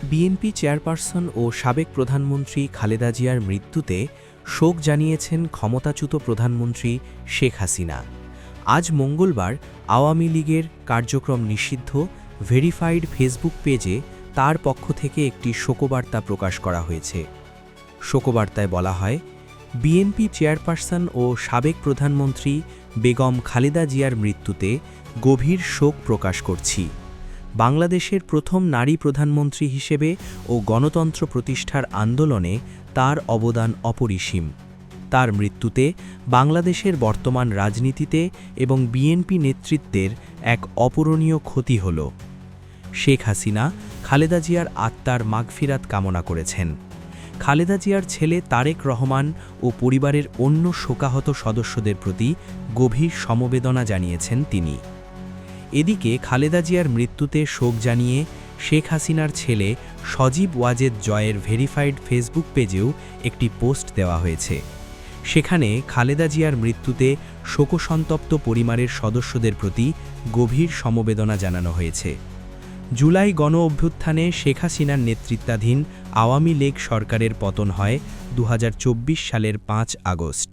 BNP chairperson ও সাবেক প্রধানমন্ত্রী খালেদা জিয়ার মৃত্যুতে শোক জানিয়েছেন ক্ষমতাচ্যুত প্রধানমন্ত্রী শেখ হাসিনা। আজ মঙ্গলবার আওয়ামী লীগের কার্যক্রম নিষিদ্ধ ভেরিফাইড ফেসবুক পেজে তার পক্ষ থেকে একটি শোকবার্তা প্রকাশ করা হয়েছে। শোকবার্তায় বলা হয়, বিএনপি চেয়ারপারসন ও সাবেক প্রধানমন্ত্রী বেগম খালেদা জিয়ার মৃত্যুতে গভীর শোক প্রকাশ করছি। বাংলাদেশের প্রথম নারী প্রধানমন্ত্রী হিসেবে ও গণতন্ত্র প্রতিষ্ঠার আন্দোলনে তার অবদান অপরিসীম। তার মৃত্যুতে বাংলাদেশের বর্তমান রাজনীতিতে এবং বিএনপি নেতৃত্বের এক অপূরণীয় ক্ষতি হল। শেখ হাসিনা খালেদা জিয়ার আত্মার মাগফিরাত কামনা করেছেন। খালেদা জিয়ার ছেলে তারেক রহমান ও পরিবারের অন্য শোকাহত সদস্যদের প্রতি গভীর সমবেদনা জানিয়েছেন তিনি। এদিকে খালেদা জিয়ার মৃত্যুতে শোক জানিয়ে শেখ হাসিনার ছেলে সজীব ওয়াজেদ জয়ের ভেরিফাইড ফেসবুক পেজেও একটি পোস্ট দেওয়া হয়েছে। সেখানে খালেদা জিয়ার মৃত্যুতে শোকসন্তপ্ত পরিবারের সদস্যদের প্রতি গভীর সমবেদনা জানানো হয়েছে। জুলাই গণ অভ্যুত্থানে শেখ হাসিনার নেতৃত্বাধীন আওয়ামী লীগ সরকারের পতন হয় 2024 সালের 5 আগস্ট।